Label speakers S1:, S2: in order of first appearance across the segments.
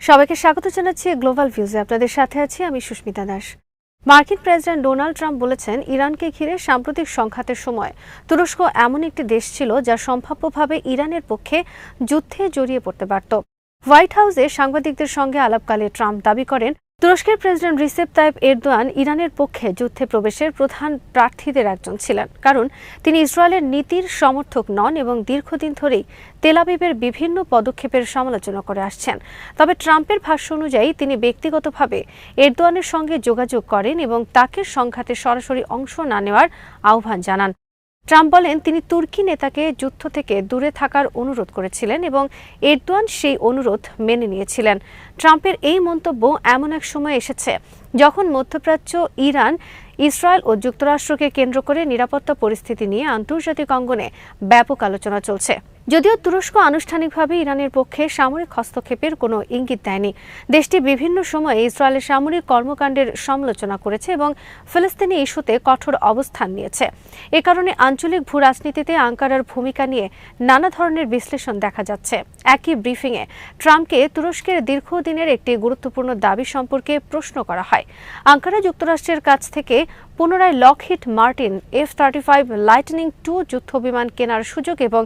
S1: সবাইকে স্বাগত জানাচ্ছি গ্লোবাল ভিউজে। আপনাদের সাথে আছি আমি সুস্মিতা দাস। মার্কিন প্রেসিডেন্ট ডোনাল্ড ট্রাম্প বলেছেন, ইরানকে ঘিরে সাম্প্রতিক সংঘাতের সময় তুরস্ক এমন একটি দেশ ছিল যা সম্ভাব্যভাবে ইরানের পক্ষে যুদ্ধে জড়িয়ে পড়তে পারত। হোয়াইট হাউসে সাংবাদিকদের সঙ্গে আলাপকালে ট্রাম্প দাবি করেন, তুরস্কের প্রেসিডেন্ট রিসেপ তাইপ এরদোয়ান ইরানের পক্ষে যুদ্ধে প্রবেশের প্রধান প্রার্থীদের একজন ছিলেন, কারণ তিনি ইসরায়েলের নীতির সমর্থক নন এবং দীর্ঘদিন ধরেই তেল আবিবের বিভিন্ন পদক্ষেপের সমালোচনা করে আসছেন। তবে ট্রাম্পের ভাষ্য অনুযায়ী তিনি ব্যক্তিগতভাবে এরদোয়ানের সঙ্গে যোগাযোগ করেন এবং তাকে সংঘাতে সরাসরি অংশ না নেওয়ার আহ্বান জানান। ট্রাম্প বলেন, তিনি তুর্কি নেতাকে যুদ্ধ থেকে দূরে থাকার অনুরোধ করেছিলেন এবং এরদোয়ান সেই অনুরোধ মেনে নিয়েছিলেন। ট্রাম্পের এই মন্তব্য এমন এক সময় এসেছে যখন মধ্যপ্রাচ্য, ইরান, ইসরায়েল ও যুক্তরাষ্ট্রকে কেন্দ্র করে নিরাপত্তা পরিস্থিতি নিয়ে আন্তর্জাতিক অঙ্গনে ব্যাপক আলোচনা চলছে। যদিও তুরস্ক আনুষ্ঠানিকভাবে ইরানের পক্ষে সামরিক হস্তক্ষেপের কোনো ইঙ্গিত দেয়নি, দেশটি বিভিন্ন সময়ে ইসরায়েলের সামরিক কর্মকাণ্ডের সমালোচনা করেছে এবং ফিলিস্তিনি ইস্যুতে কঠোর অবস্থান নিয়েছে। এ কারণে আঞ্চলিক ভূ রাজনীতিতে আঙ্কারার ভূমিকা নিয়ে নানা ধরনের বিশ্লেষণ দেখা যাচ্ছে। একই ব্রিফিংয়ে ট্রাম্পকে তুরস্কের দীর্ঘদিনের একটি গুরুত্বপূর্ণ দাবি সম্পর্কে প্রশ্ন করা হয়। আঙ্কারা যুক্তরাষ্ট্রের কাছ থেকে পুনরায় Lockheed Martin F-35 lightning II যুদ্ধবিমান কেনার সুযোগ এবং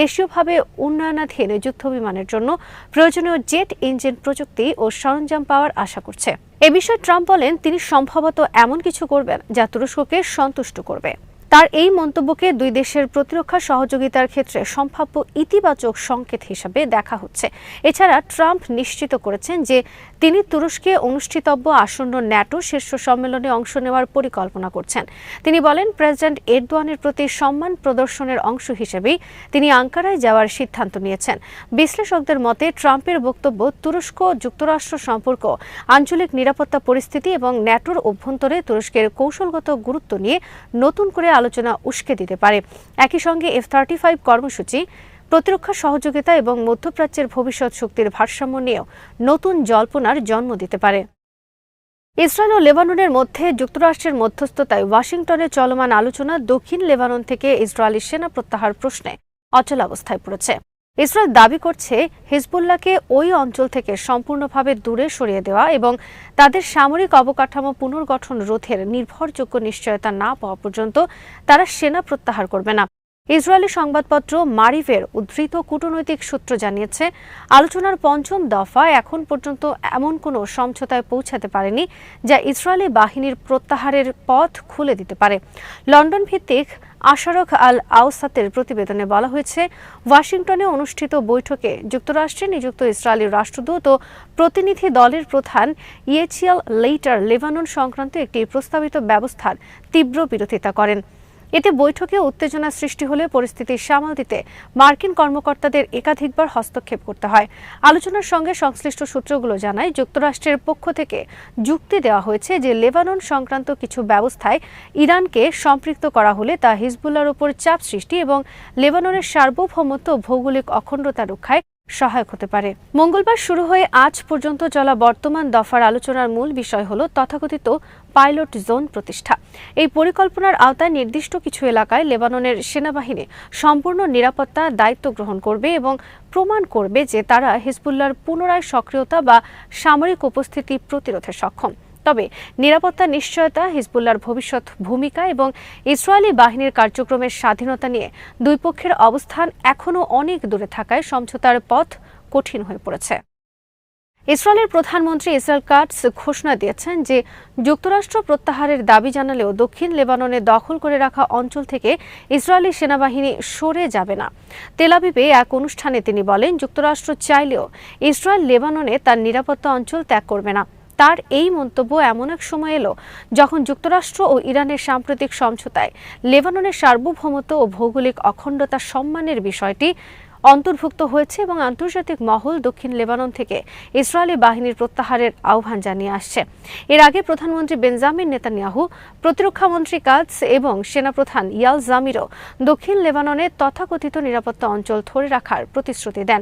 S1: দেশীয়ভাবে উন্নয়নাধীন যুদ্ধবিমানের জন্য প্রয়োজনীয় জেট ইঞ্জিন প্রযুক্তি ও সরঞ্জাম পাওয়ার আশা করছে। এ বিষয়ে ট্রাম্প বলেন, তিনি সম্ভবত এমন কিছু করবেন যা তুরস্ককে সন্তুষ্ট করবে। তার এই মন্তব্যকে দুই দেশের প্রতিরক্ষা সহযোগিতার ক্ষেত্রে সম্ভাব্য ইতিবাচক সংকেত হিসাবে দেখা হচ্ছে। এছাড়া ট্রাম্প নিশ্চিত করেছেন যে তিনি তুরস্কে অনুষ্ঠিতব্য আসন্ন ন্যাটো শীর্ষ সম্মেলনে অংশ নেওয়ার পরিকল্পনা করছেন। তিনি বলেন, প্রেসিডেন্ট এরদোয়ানের প্রতি সম্মান প্রদর্শনের অংশ হিসেবেই তিনি আঙ্কারায় যাওয়ার সিদ্ধান্ত নিয়েছেন। বিশ্লেষকদের মতে ট্রাম্পের বক্তব্য তুরস্ক যুক্তরাষ্ট্র সম্পর্ক, আঞ্চলিক নিরাপত্তা পরিস্থিতি এবং ন্যাটোর অভ্যন্তরে তুরস্কের কৌশলগত গুরুত্ব নিয়ে নতুন করে আলোচনা উস্কে দিতে পারে। একই সঙ্গে F-35 কর্মসূচি, প্রতিরক্ষা সহযোগিতা এবং মধ্যপ্রাচ্যের ভবিষ্যৎ শক্তির ভারসাম্য নিয়েও নতুন জল্পনার জন্ম দিতে পারে। ইসরায়েল ও লেবাননের মধ্যে যুক্তরাষ্ট্রের মধ্যস্থতায় ওয়াশিংটনে চলমান আলোচনা দক্ষিণ লেবানন থেকে ইসরায়েলি সেনা প্রত্যাহার প্রশ্নে অচলাবস্থায় পড়েছে। ইসরায়েল দাবি করছে, হিজবুল্লাহকে ওই অঞ্চল থেকে সম্পূর্ণভাবে দূরে সরিয়ে দেওয়া এবং তাদের সামরিক অবকাঠামো পুনর্গঠন রোধের নির্ভরযোগ্য নিশ্চয়তা না পাওয়া পর্যন্ত তারা সেনা প্রত্যাহার করবে না। ইসরায়েলি সংবাদপত্র মারিভের উদ্ধৃত কূটনৈতিক সূত্র জানিয়েছে, আলোচনার পঞ্চম দফা এখন পর্যন্ত এমন কোনো সমঝোতায় পৌঁছাতে পারেনি যা ইসরায়েলি বাহিনীর প্রত্যাহারের পথ খুলে দিতে পারে। লন্ডন ভিত্তিক আশারক আল আওসাতের প্রতিবেদনে বলা হয়েছে, ওয়াশিংটনে অনুষ্ঠিত বৈঠকে যুক্তরাষ্ট্রে নিযুক্ত ইসরায়েলি রাষ্ট্রদূত ও প্রতিনিধি দলের প্রধান ইয়েচিয়াল লেইটার লেবানন সংক্রান্ত একটি প্রস্তাবিত ব্যবস্থার তীব্র বিরোধিতা করেন। এতে বৈঠকে উত্তেজনা সৃষ্টি হলে পরিস্থিতি সামাল দিতে মার্কিন কর্মকর্তাদের একাধিকবার হস্তক্ষেপ করতে হয়। আলোচনার সঙ্গে সংশ্লিষ্ট সূত্রগুলো জানায়, যুক্তরাষ্ট্রের পক্ষ থেকে যুক্তি দেওয়া হয়েছে যে লেবানন সংক্রান্ত কিছু ব্যবস্থায় ইরানকে সম্পৃক্ত করা হলে তা হিজবুল্লাহর উপর চাপ সৃষ্টি এবং লেবাননের সার্বভৌমত্ব ও ভৌগোলিক অখণ্ডতা রক্ষায় সহায়ক হতে পারে। মঙ্গলবার শুরু হয়ে আজ পর্যন্ত চলা বর্তমান দফার আলোচনার মূল বিষয় হল তথাকথিত পাইলট জোন প্রতিষ্ঠা। এই পরিকল্পনার আওতায় নির্দিষ্ট কিছু এলাকায় লেবাননের সেনাবাহিনী সম্পূর্ণ নিরাপত্তা দায়িত্ব গ্রহণ করবে এবং প্রমাণ করবে যে তারা হিজবুল্লাহর পুনরায় সক্রিয়তা বা সামরিক উপস্থিতি প্রতিরোধে সক্ষম। তবে নিরাপত্তা নিশ্চয়তা, হিজবুল্লাহর ভবিষ্যৎ ভূমিকা এবং ইসরায়েলি বাহিনীর কার্যক্রমের স্বাধীনতা নিয়ে দুই পক্ষের অবস্থান এখনও অনেক দূরে থাকায় সমঝোতার পথ কঠিন হয়ে পড়েছে। ইসরায়েলের প্রধানমন্ত্রী ইসরায়েল কাটস ঘোষণা দিয়েছেন যে যুক্তরাষ্ট্র প্রত্যাহারের দাবি জানালেও দক্ষিণ লেবাননে দখল করে রাখা অঞ্চল থেকে ইসরায়েলি সেনাবাহিনী সরে যাবে না। তেল আবিবে এক অনুষ্ঠানে তিনি বলেন, যুক্তরাষ্ট্র চাইলেও ইসরায়েল লেবাননে তার নিরাপত্তা অঞ্চল ত্যাগ করবে না। তার এই মন্তব্য এমন এক সময় এলো যখন যুক্তরাষ্ট্র ও ইরানের সাম্প্রতিক সমঝোতায় লেবাননের সার্বভৌমত্ব ও ভৌগোলিক অখণ্ডতা সম্মানের বিষয়টি অন্তর্ভুক্ত হয়েছে এবং আন্তর্জাতিক মহল দক্ষিণ লেবানন থেকে ইসরায়েলি বাহিনীর প্রত্যাহারের আহ্বান জানিয়ে আসছে। এর আগে প্রধানমন্ত্রী বেঞ্জামিন নেতানিয়াহু, প্রতিরক্ষামন্ত্রী কাটস এবং সেনাপ্রধান ইয়াল জামিরও দক্ষিণ লেবাননে তথাকথিত নিরাপত্তা অঞ্চল ধরে রাখার প্রতিশ্রুতি দেন।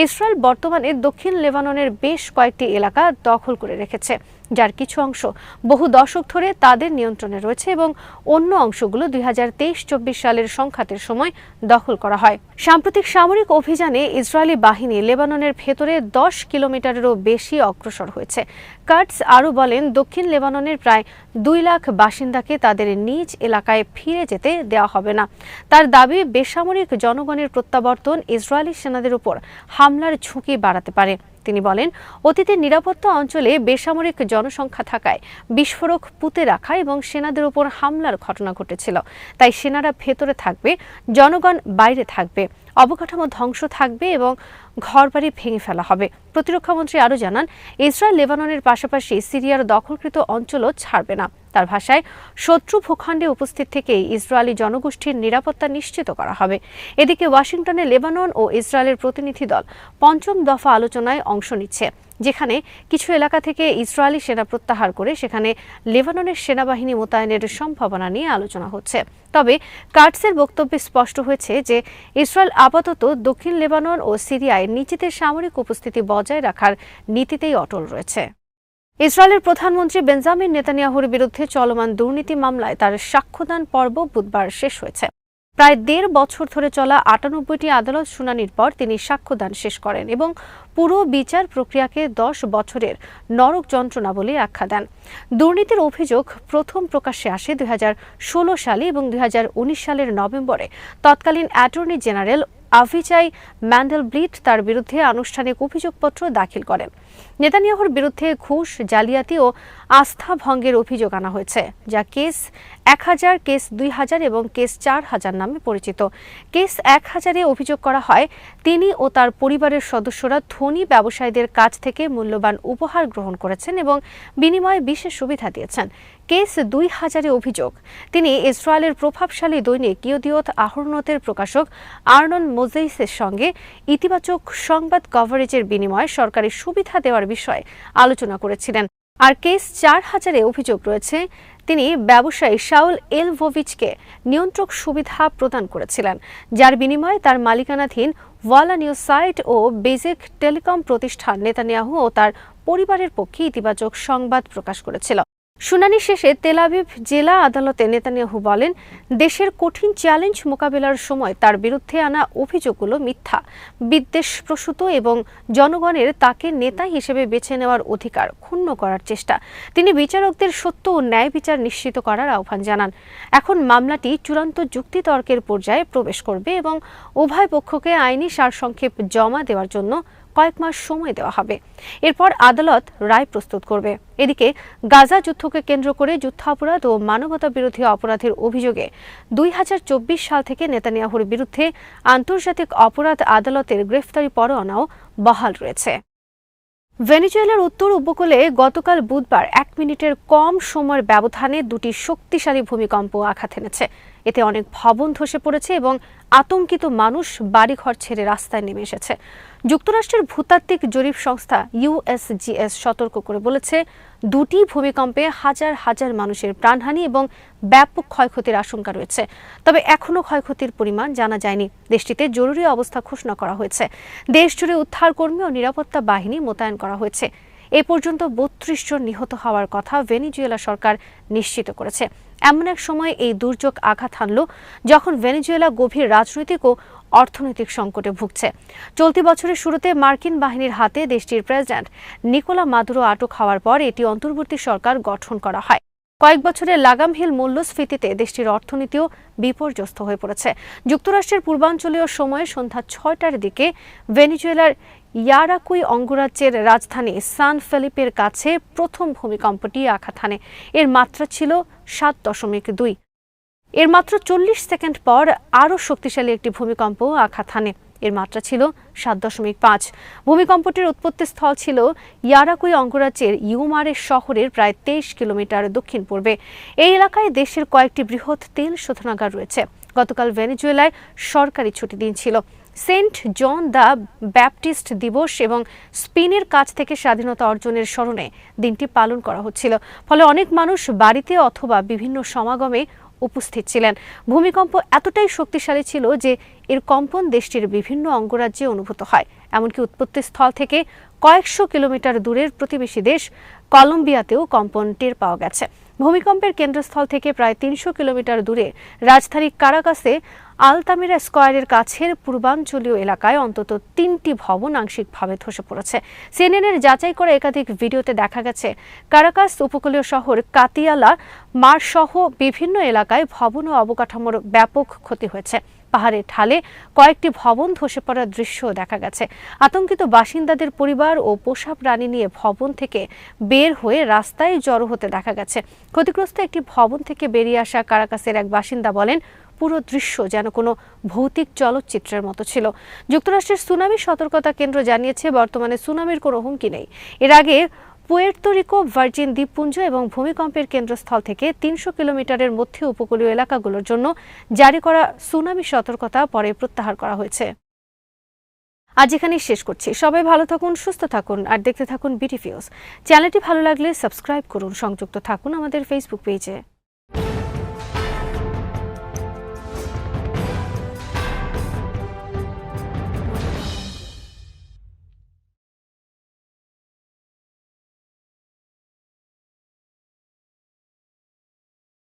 S1: ইসরায়েল বর্তমানে দক্ষিণ লেবাননের বেশ কয়েকটি এলাকা দখল করে রেখেছে। যার কিছু অংশ বহু দশক ধরে তাদের নিয়ন্ত্রণে রয়েছে এবং অন্য অংশগুলো 2023-24 সালের সংঘাতের সময় দখল করা হয়। সাম্প্রতিক সামরিক অভিযানে ইসরায়েলি বাহিনী লেবাননের ভেতরে 10 কিলোমিটারেরও বেশি অগ্রসর হয়েছে। কার্টস আরও বলেন, দক্ষিণ লেবাননের প্রায় 2 লাখ বাসিন্দাকে তাদের নিজ এলাকায় ফিরে যেতে দেওয়া হবে না। তার দাবি, বেসামরিক জনগণের প্রত্যাবর্তন ইসরায়েলি সেনাদের উপর হামলার ঝুঁকি বাড়াতে পারে। তিনি বলেন, অতীতে নিরাপত্তা অঞ্চলে বেসামরিক জনসংখ্যা থাকায় বিস্ফোরক পুঁতে রাখা এবং সেনাদের উপর হামলার ঘটনা ঘটেছিল। তাই সেনারা ভেতরে থাকবে, জনগণ বাইরে থাকবে, অবকাঠামো ধ্বংস থাকবে এবং ঘরবাড়ি ভেঙে ফেলা হবে। প্রতিরক্ষামন্ত্রী আরও জানান, ইসরায়েল লেবাননের পাশাপাশি সিরিয়ার দখলকৃত অঞ্চলও ছাড়বে না। তার ভাষায়, শত্রু ভূখণ্ডে উপস্থিত থেকেই ইসরায়েলি জনগোষ্ঠীর নিরাপত্তা নিশ্চিত করা হবে। এদিকে ওয়াশিংটনে লেবানন ও ইসরায়েলের প্রতিনিধি দল 5ম দফা আলোচনায় অংশ নিচ্ছে, যেখানে কিছু এলাকা থেকে ইসরায়েলি সেনা প্রত্যাহার করে সেখানে লেবাননের সেনাবাহিনী মোতায়েনের সম্ভাবনা নিয়ে আলোচনা হচ্ছে। তবে কার্টসের বক্তব্যে স্পষ্ট হয়েছে যে ইসরায়েল আপাতত দক্ষিণ লেবানন ও সিরিয়ায় নিজেদের সামরিক উপস্থিতি বজায় রাখার নীতিতেই অটল রয়েছে। ইসরায়েলের প্রধানমন্ত্রী বেঞ্জামিন নেতানিয়াহুর বিরুদ্ধে চলমান দুর্নীতি মামলায় তার সাক্ষ্যদান পর্ব বুধবার শেষ হয়েছে। প্রায় 1.5 বছর ধরে চলা 98টি আদালত শুনানির পর তিনি সাক্ষ্যদান শেষ করেন এবং পুরো বিচার প্রক্রিয়াকে 10 বছরের নরক যন্ত্রণা বলে আখ্যা দেন। দুর্নীতির অভিযোগ প্রথম প্রকাশ্যে আসে 2016 সালে এবং 2019 সালের নভেম্বরে তৎকালীন অ্যাটর্নি জেনারেল আভিচাই ম্যান্ডেলব্লিট তার বিরুদ্ধে আনুষ্ঠানিক অভিযোগপত্র দাখিল করেন। নেতানিয়াহুর বিরুদ্ধে ঘুষ, জালিয়াতি ও আস্থা ভঙ্গের অভিযোগ আনা হয়েছে, যা কেস 1000, কেস 2000 এবং কেস 4000 নামে পরিচিত। কেস 1000-এ অভিযোগ করা হয় তিনি ও তার পরিবারের সদস্যরা ধনী ব্যবসায়ীদের কাছ থেকে মূল্যবান উপহার গ্রহণ করেছেন এবং বিনিময়ে বিশেষ সুবিধা দিয়েছেন। কেস 2000-এ অভিযোগ তিনি ইসরায়েলের প্রভাবশালী দৈনিক ইয়েদিওত আহরোনতের প্রকাশক আর্নন মোজেইসের সঙ্গে ইতিবাচক সংবাদ কভারেজের বিনিময়ে সরকারি সুবিধা দেওয়ার বিষয়ে আলোচনা করেছিলেন। আর কেস 4000-এ অভিযোগ রয়েছে তিনি ব্যবসায়ী শাউল এলভোভিচকে নিয়ন্ত্রক সুবিধা প্রদান করেছিলেন, যার বিনিময়ে তার মালিকানাধীন ওয়ালা নিউজ সাইট ও বেজেক টেলিকম প্রতিষ্ঠান নেতানিয়াহু ও তার পরিবারের পক্ষে ইতিবাচক সংবাদ প্রকাশ করেছিল। শুনানি শেষে তেল আবিব জেলা আদালতে নেতানিয়াহু বলেন, দেশের কঠিন চ্যালেঞ্জ মোকাবেলার সময় তার বিরুদ্ধে আনা অভিযোগগুলো মিথ্যা, বিদ্বেষপ্রসূত এবং জনগণের তাকে নেতা হিসেবে বেছে নেওয়ার অধিকার ক্ষুণ্ণ করার চেষ্টা। তিনি বিচারকদের সত্য ও ন্যায় বিচার নিশ্চিত করার আহ্বান জানান। এখন মামলাটি চূড়ান্ত যুক্তিতর্কের পর্যায়ে প্রবেশ করবে এবং উভয় পক্ষকে আইনি সারসংক্ষেপ জমা দেওয়ার জন্য কয়েক মাস সময় দেওয়া হবে। এরপর আদালত রায় প্রস্তুত করবে। এদিকে গাজা যুদ্ধকে কেন্দ্র করে যুদ্ধাপরাধ ও মানবতা বিরোধী অপরাধের অভিযোগে 2024 সাল থেকে নেতানিয়াহুর বিরুদ্ধে আন্তর্জাতিক অপরাধ আদালতের গ্রেফতারি পরোয়ানাও বহাল রয়েছে। ভেনেজুয়েলার উত্তর উপকূলে গতকাল বুধবার 1 মিনিটের কম সময়ের ব্যবধানে 2টি শক্তিশালী ভূমিকম্প আঘাত এনেছে। এতে অনেক ভবন ধসে পড়েছে এবং আতঙ্কিত মানুষ বাড়িঘর ছেড়ে রাস্তায় নেমে এসেছে। যুক্তরাষ্ট্রের ভূতাত্ত্বিক জরিপ সংস্থা USGS সতর্ক করে বলেছে, 2টি ভূমিকম্পে হাজার হাজার মানুষের প্রাণহানি এবং ব্যাপক ক্ষয়ক্ষতির আশঙ্কা রয়েছে। তবে এখনও ক্ষয়ক্ষতির পরিমাণ জানা যায়নি। দেশটিতে জরুরি অবস্থা ঘোষণা করা হয়েছে। দেশজুড়ে উদ্ধারকর্মী ও নিরাপত্তা বাহিনী মোতায়েন করা হয়েছে। এ পর্যন্ত 32 জন নিহত হওয়ার কথা ভেনেজুয়েলা সরকার নিশ্চিত করেছে। এমন এক সময় এই দুর্যোগ আঘাত হানল যখন ভেনেজুয়েলা গভীর রাজনৈতিক ও অর্থনৈতিক সংকটে ভুগছে। চলতি বছরের শুরুতে মার্কিন বাহিনীর হাতে দেশটির প্রেসিডেন্ট নিকোলা মাদুরো আটক হওয়ার পর এটি অন্তর্বর্তী সরকার গঠন করা হয়। কয়েক বছরের লাগামহীন মূল্যস্ফীতিতে দেশটির অর্থনীতিও বিপর্যস্ত হয়ে পড়েছে। যুক্তরাষ্ট্রের পূর্বাঞ্চলীয় সময়ে সন্ধ্যা 6টার দিকে ভেনেজুয়েলার ইয়ারাকুই অঙ্গরাজ্যের রাজধানী সান ফেলিপের কাছে প্রথম ভূমিকম্পটি আঘাত হানে। এর মাত্রা ছিল 7.2। এর মাত্র 40 সেকেন্ড পর আরও শক্তিশালী একটি ভূমিকম্প আঘাত হানে। এর মাত্রা ছিল 7.5। ভূমিকম্পটির উৎপত্তিস্থল ছিল ইয়ারাকুই অঙ্গরাজ্যের ইউমারে শহরের প্রায় 23 কিলোমিটার দক্ষিণ পূর্বে। এই এলাকায় দেশের কয়েকটি বৃহৎ তেল শোধনাগার রয়েছে। গতকাল ভেনেজুয়েলায় সরকারি ছুটি দিন ছিল। সেন্ট জন দ্য ব্যাপটিস্ট দিবস এবং স্পেনের কাছ থেকে স্বাধীনতা অর্জনের স্মরণে দিনটি পালন করা হচ্ছিল। ফলে অনেক মানুষ বাড়িতে অথবা বিভিন্ন সমাগমে উপস্থিত ছিলেন। ভূমিকম্প এতটাই শক্তিশালী ছিল যে এর কম্পন দেশটির বিভিন্ন অঙ্গরাজ্যে অনুভূত হয়। এমনকি উৎপত্তিস্থল থেকে কয়েকশো কিলোমিটার দূরের প্রতিবেশী দেশ কলম্বিয়াতেও কম্পন টের পাওয়া গেছে। ভূমিকম্পের কেন্দ্রস্থল থেকে প্রায় ৩০০ কিলোমিটার দূরে রাজধানী কারাকাসে আলতামিরা স্কয়ারের কাছের পূর্বাঞ্চলীয় এলাকায় অন্তত ৩টি ভবন আংশিকভাবে ধসে পড়েছে। সিএনএনের যাচাই করা একাধিক ভিডিওতে দেখা গেছে কারাকাস উপকূলীয় শহর কাতিয়ালা মার সহ বিভিন্ন এলাকায় ভবন ও অবকাঠামোর ব্যাপক ক্ষতি হয়েছে। পাহাড়ের ঢালে কয়েকটি ভবন ধসে পড়ার দৃশ্যও দেখা গেছে। আতঙ্কিত বাসিন্দাদের পরিবার ও পোষা প্রাণী নিয়ে ভবন থেকে বের হয়ে রাস্তায় জড়ো হতে দেখা গেছে। ক্ষতিগ্রস্ত একটি ভবন থেকে বেরিয়ে আসা কারাকাসের এক বাসিন্দা বলেন, পুরো দৃশ্য যেন কোনো ভৌতিক চলচ্চিত্রের মতো ছিল। যুক্তরাষ্ট্রের সুনামি সতর্কতা কেন্দ্র জানিয়েছে বর্তমানে সুনামির কোনো হুমকি নেই। এর আগে পুয়ের্তো রিকো, ভার্জিন দ্বীপপুঞ্জ এবং ভূমিকম্পের কেন্দ্রস্থল থেকে ৩০০ কিলোমিটারের মধ্যে উপকূলীয় এলাকাগুলোর জন্য জারি করা সুনামি সতর্কতা পরে প্রত্যাহার করা হয়েছে। আজ এখানেই শেষ করছি। সবাই ভালো থাকুন, সুস্থ থাকুন আর দেখতে থাকুন বিটিভিউজ। চ্যানেলটি ভালো লাগলে সাবস্ক্রাইব করুন, সংযুক্ত থাকুন আমাদের ফেসবুক পেজে।